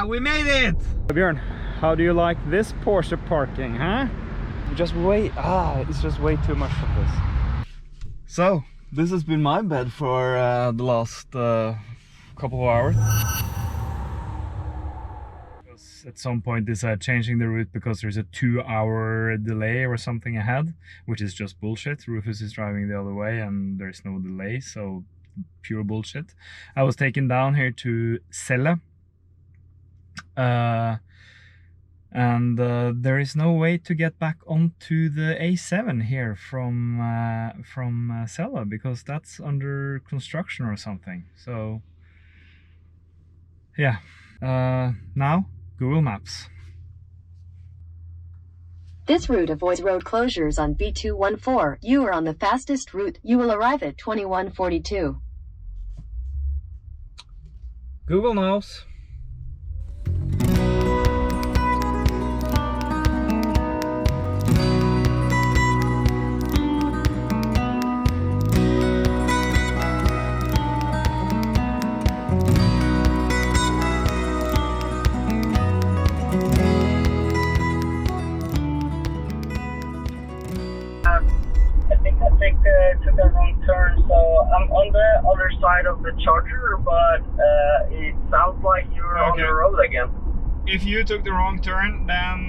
We made it! Björn, how do you like this Porsche parking, huh? Just wait. It's just way too much of this. So, this has been my bed for the last couple of hours. At some point decided changing the route because there's a 2-hour delay or something ahead, which is just bullshit. Rufus is driving the other way and there's no delay, so pure bullshit. I was taken down here to Celle, and there is no way to get back onto the A7 here from Celle because that's under construction or something. So yeah, now Google Maps. This route avoids road closures on B214. You are on the fastest route. You will arrive at 2142. Google knows. Took a wrong turn, so I'm on the other side of the charger, but it sounds like you're on the road again. If you took the wrong turn, then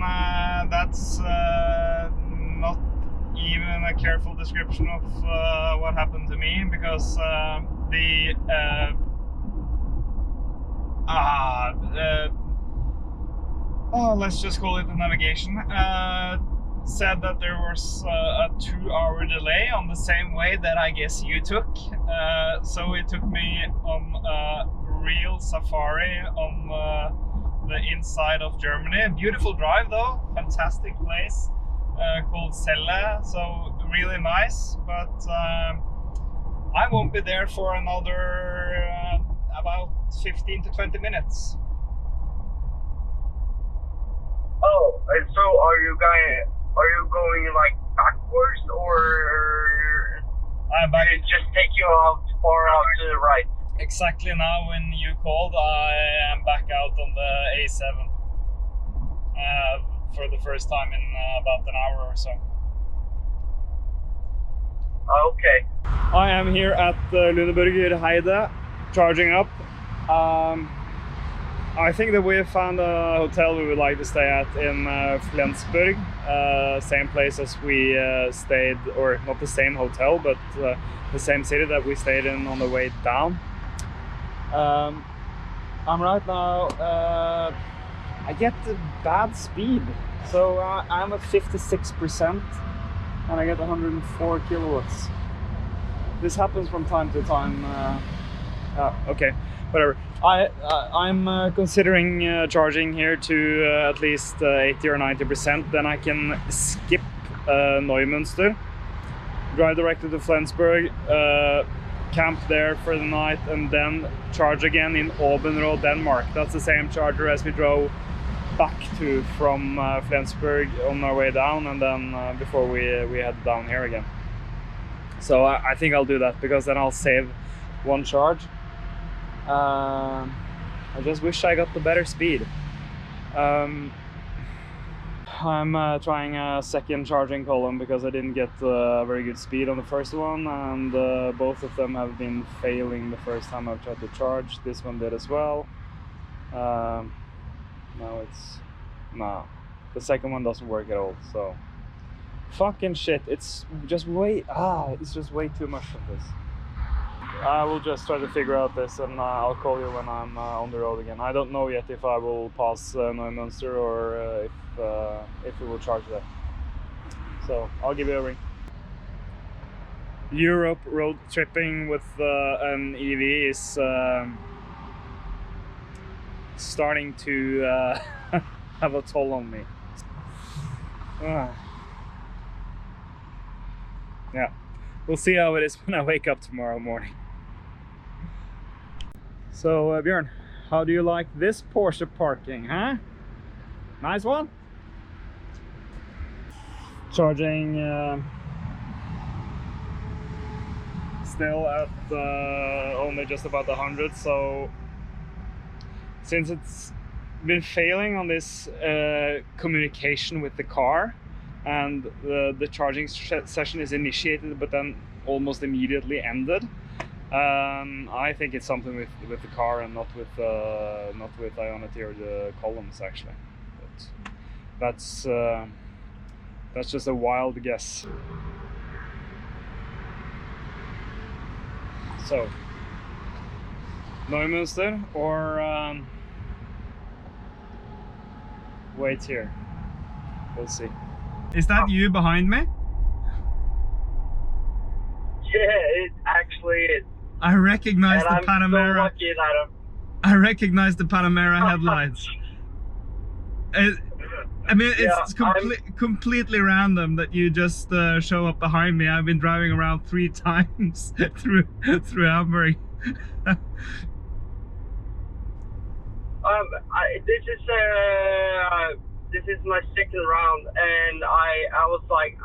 that's not even a careful description of what happened to me, because let's just call it the navigation, said that there was a 2-hour delay on the same way that I guess you took. So it took me on a real safari on the inside of Germany. Beautiful drive though, fantastic place called Celle, so really nice, but I won't be there for another about 15 to 20 minutes. Oh, and so are you going like backwards, or did it just take you out far out to the right? Exactly now when you called, I am back out on the A7 for the first time in about an hour or so. Okay. I am here at Lüneburger Heide, charging up. I think that we have found a hotel we would like to stay at in Flensburg, same place as we stayed, or not the same hotel, but the same city that we stayed in on the way down. I'm right now, I get the bad speed, so I'm at 56% and I get 104 kilowatts. This happens from time to time. Okay, whatever. I'm considering charging here to at least 80 or 90%. Then I can skip Neumünster, drive directly to Flensburg, camp there for the night, and then charge again in Åbenrå, Denmark. That's the same charger as we drove back to from Flensburg on our way down, and then before we head down here again. So I think I'll do that, because then I'll save one charge. I just wish I got the better speed. I'm trying a second charging column because I didn't get very good speed on the first one, and both of them have been failing the first time I've tried to charge. This one did as well. No, the second one doesn't work at all, so fucking shit. It's just way too much of this. I will just try to figure out this, and I'll call you when I'm on the road again. I don't know yet if I will pass Neumünster or if we will charge that. So I'll give you a ring. Europe road tripping with an EV is starting to have a toll on me. Yeah, we'll see how it is when I wake up tomorrow morning. So Björn, how do you like this Porsche parking, huh? Nice one? Charging still at only just about 100, so since it's been failing on this communication with the car, and the charging session is initiated but then almost immediately ended. I think it's something with the car and not with Ionity or the columns actually. But that's just a wild guess. So, Neumünster or wait here. We'll see. Is that you behind me? Yeah, it actually is. I recognize the Panamera. So lucky that I recognize the Panamera headlights. I mean, it's completely random that you just show up behind me. I've been driving around 3 times through Hamburg. This is my second round, and I was like,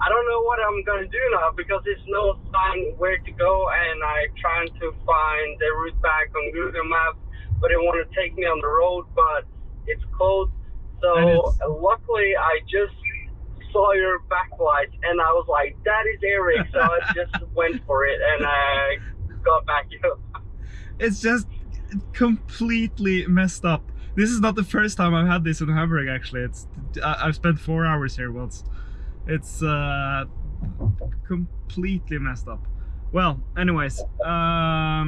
I don't know what I'm gonna do now because there's no sign where to go, and I'm trying to find the route back on Google Maps, but it want to take me on the road, but it's closed. So luckily, I just saw your backlight, and I was like, that is Erik. So I just went for it, and I got back up. It's just completely messed up. This is not the first time I've had this in Hamburg, actually. I've spent 4 hours here once. It's completely messed up. Well, anyways, I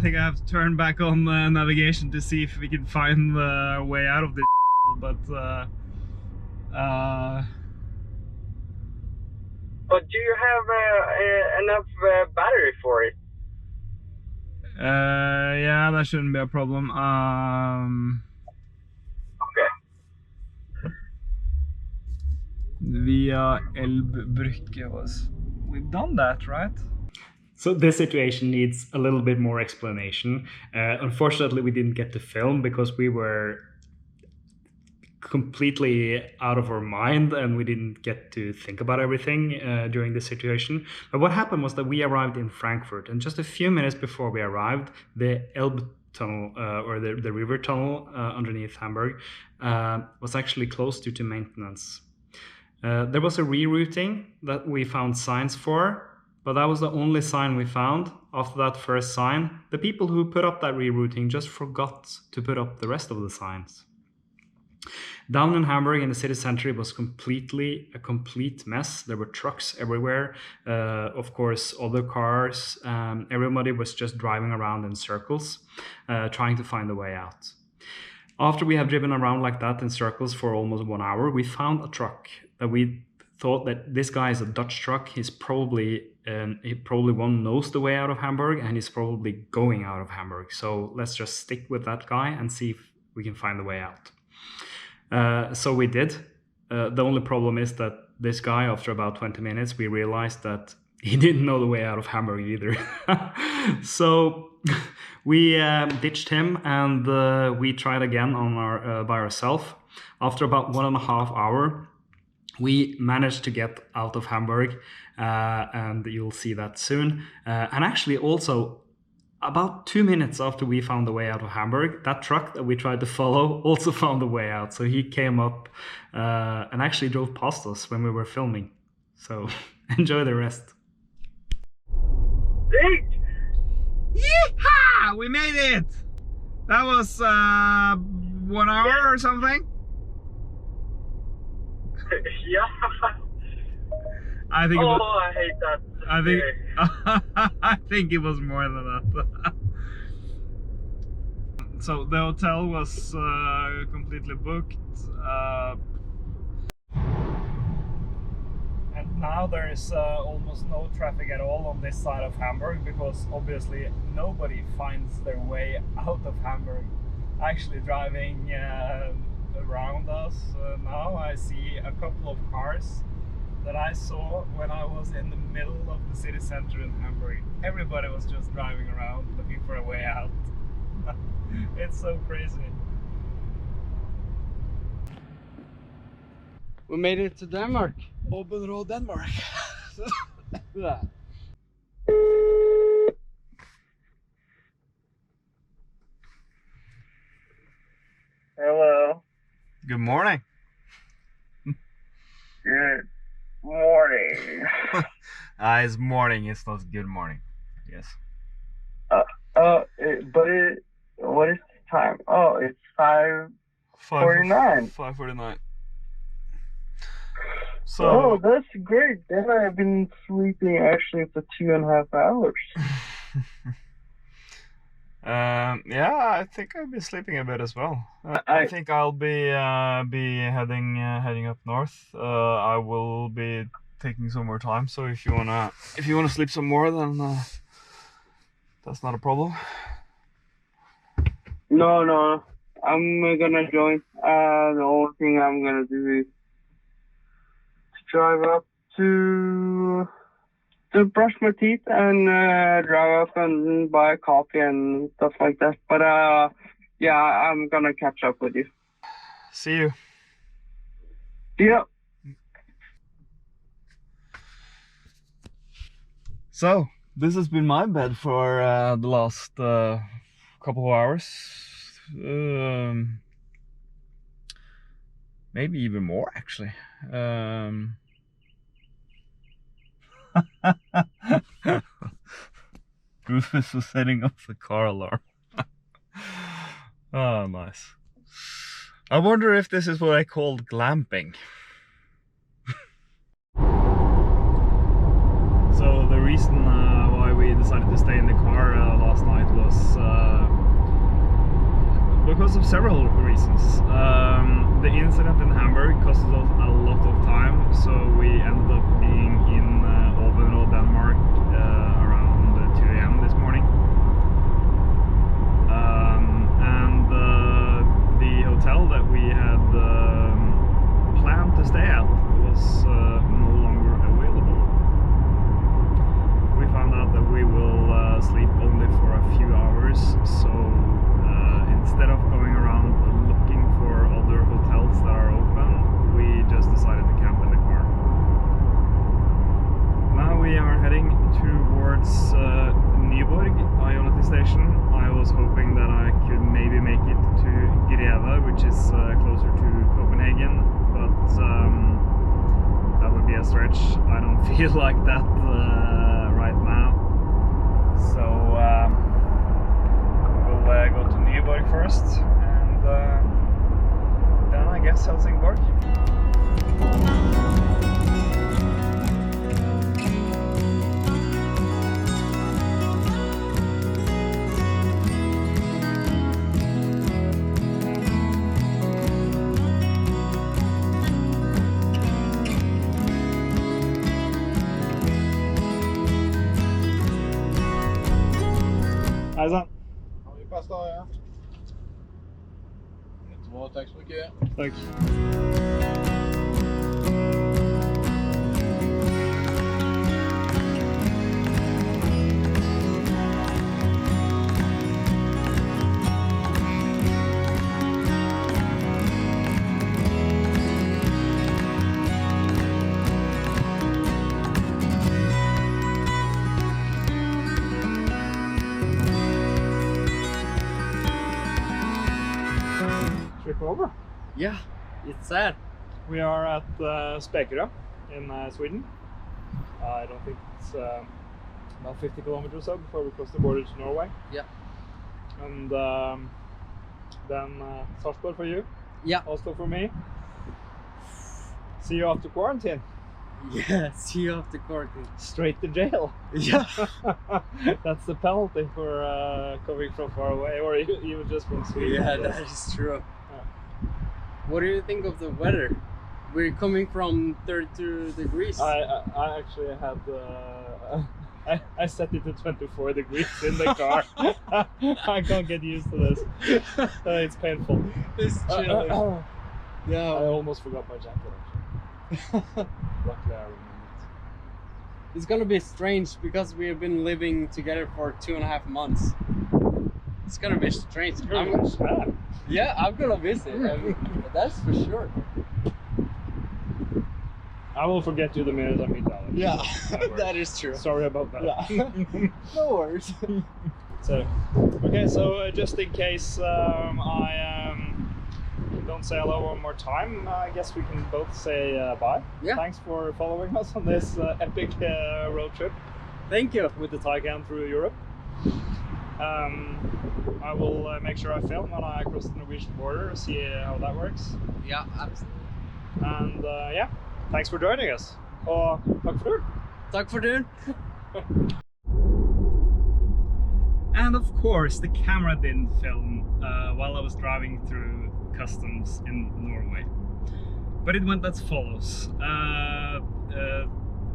think I have to turn back on the navigation to see if we can find the way out of this. But do you have enough battery for it? Yeah, that shouldn't be a problem. Okay. Via Elbbrücke was. We've done that, right? So this situation needs a little bit more explanation. Unfortunately, we didn't get to film because we were completely out of our mind and we didn't get to think about everything during this situation. But what happened was that we arrived in Frankfurt, and just a few minutes before we arrived, the Elbe tunnel or the river tunnel underneath Hamburg was actually closed due to maintenance. There was a rerouting that we found signs for, but that was the only sign we found. After that first sign, the people who put up that rerouting just forgot to put up the rest of the signs. Down in Hamburg in the city center, it was a complete mess. There were trucks everywhere. Of course, other cars. Everybody was just driving around in circles, trying to find a way out. After we have driven around like that in circles for almost 1 hour, we found a truck that we thought that this guy is a Dutch truck. He probably knows the way out of Hamburg, and he's probably going out of Hamburg. So let's just stick with that guy and see if we can find the way out. So we did. The only problem is that this guy, after about 20 minutes, we realized that he didn't know the way out of Hamburg either. So we ditched him and we tried again on by ourselves. After about 1.5 hours, we managed to get out of Hamburg, and you'll see that soon. And actually also, about 2 minutes after we found the way out of Hamburg, that truck that we tried to follow also found the way out. So he came up and actually drove past us when we were filming. So enjoy the rest. Yeehaw! We made it! That was 1 hour or something? Yeah. I think. I hate that. I think it was more than that. So the hotel was completely booked, and now there is almost no traffic at all on this side of Hamburg because obviously nobody finds their way out of Hamburg. Actually, driving around us now, I see a couple of cars that I saw when I was in the middle of the city center in Hamburg. Everybody was just driving around looking for a way out. It's so crazy. We made it to Denmark. Open road Denmark. Yeah. Hello. Good morning. Good morning. It's morning. It's not good morning. Yes. What is the time? Oh, it's 5:49. 5:49. So. Oh, that's great. Then I've been sleeping actually for 2.5 hours. Yeah, I think I'll be sleeping a bit as well. I think I'll be heading up north. I will be taking some more time. So if you wanna sleep some more, then that's not a problem. No, I'm gonna join. The only thing I'm gonna do is drive up to brush my teeth and drive up and buy a coffee and stuff like that. But yeah, I'm gonna catch up with you. See you. Yeah. So this has been my bed for the last couple of hours. Maybe even more actually. Rufus was setting up the car alarm. Oh, nice. I wonder if this is what I called glamping. So the reason why we decided to stay in the car last night was because of several reasons. The incident in Hamburg cost us a lot of time, so we ended up being in Oslo, Denmark around 2 a.m. this morning. And the hotel that we had planned to stay at was no longer available. We found out that we will sleep only for a few hours, so instead of going around looking for other hotels that are open, we just decided to camp in the car. Now we are heading towards Nyborg, Ionity station. I was hoping that I could maybe make it to Greve, which is closer to Copenhagen, but that would be a stretch. I don't feel like that right now. So we'll go to Nyborg first, and then I guess Helsingborg. Hej sann! Ja, vi passar ja. Jättebra, tack så mycket. Tack. Trip over. Yeah, it's sad. We are at Spekerö in Sweden. I don't think it's about 50 kilometers or so before we cross the border to Norway. Yeah. And then Sarpsborg for you. Yeah. Oslo for me. See you after quarantine. Yeah, see you after quarantine. Straight to jail. Yeah. That's the penalty for coming from far away, or even just from Sweden. Yeah, that is true. What do you think of the weather? We're coming from 32 degrees. I actually had I set it to 24 degrees in the car. I can't get used to this. It's painful. It's chilly. Yeah, I almost forgot my jacket actually. Luckily I remembered. It's gonna be strange because we have been living together for 2.5 months. It's gonna be strange. Yeah, I'm gonna visit. I mean, that's for sure. I will forget you the minute I meet Alex. Yeah, that is true. Sorry about that. Yeah. No worries. So, okay, so just in case I don't say hello one more time, I guess we can both say bye. Yeah. Thanks for following us on this epic road trip. Thank you. With the Taycan through Europe. I will make sure I film when I cross the Norwegian border, see how that works. Yeah, absolutely. And yeah, thanks for joining us. Og takk for turen. Takk for turen. And of course, the camera didn't film while I was driving through customs in Norway. But it went as follows.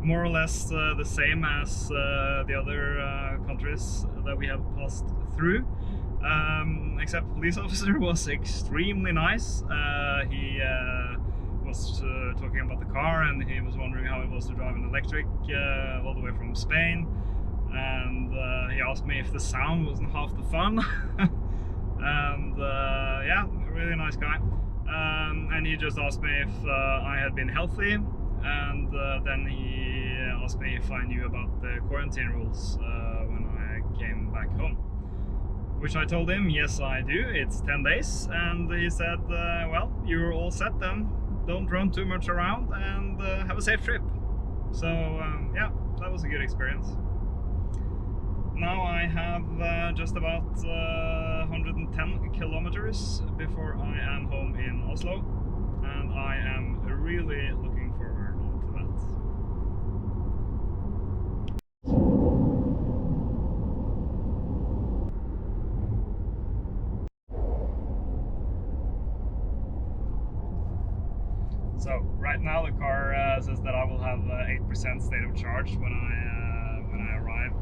More or less the same as the other countries that we have passed through. Except the police officer was extremely nice. He was talking about the car, and he was wondering how it was to drive an electric all the way from Spain. And he asked me if the sound wasn't half the fun. And yeah, really nice guy. And he just asked me if I had been healthy, and then he asked me if I knew about the quarantine rules when I came back home. Which I told him, yes I do, it's 10 days. And he said, well, you're all set then. Don't run too much around, and have a safe trip. So yeah, that was a good experience. Now I have just about 110 kilometers before I am home in Oslo, and I am really looking forward to that. So right now the car says that I will have 8% state of charge when I arrive.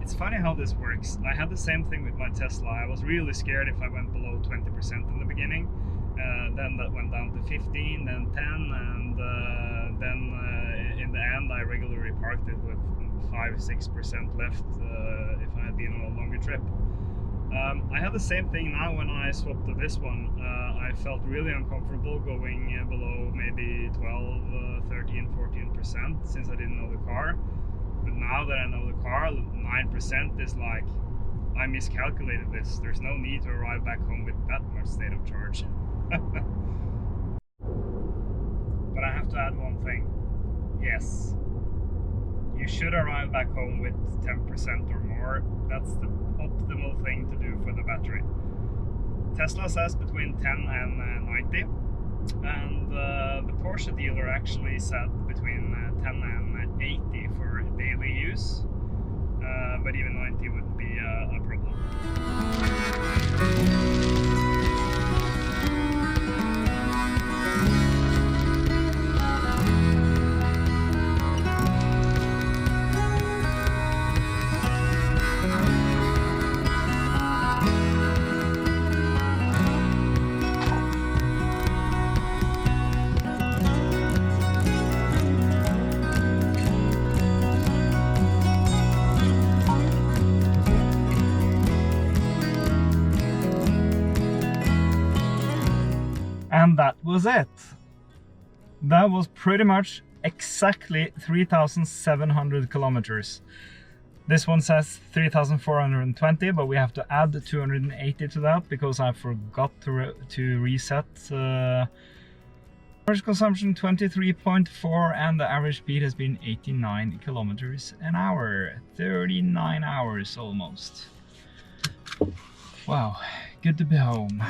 It's funny how this works. I had the same thing with my Tesla. I was really scared if I went below 20% in the beginning. Then that went down to 15, then 10, and then in the end I regularly parked it with 5-6% left if I had been on a longer trip. I had the same thing now when I swapped to this one. I felt really uncomfortable going below maybe 12, 13, 14% since I didn't know the car. But now that I know the car, 9% is like, I miscalculated this. There's no need to arrive back home with that much state of charge. But I have to add one thing. Yes, you should arrive back home with 10% or more. That's the optimal thing to do for the battery. Tesla says between 10 and 90. And the Porsche dealer actually said between 10 and 80 for daily use, but even 90 wouldn't be a problem. And that was it. That was pretty much exactly 3,700 kilometers. This one says 3,420, but we have to add 280 to that because I forgot to reset. Average consumption 23.4, and the average speed has been 89 kilometers an hour. 39 hours almost. Wow, good to be home.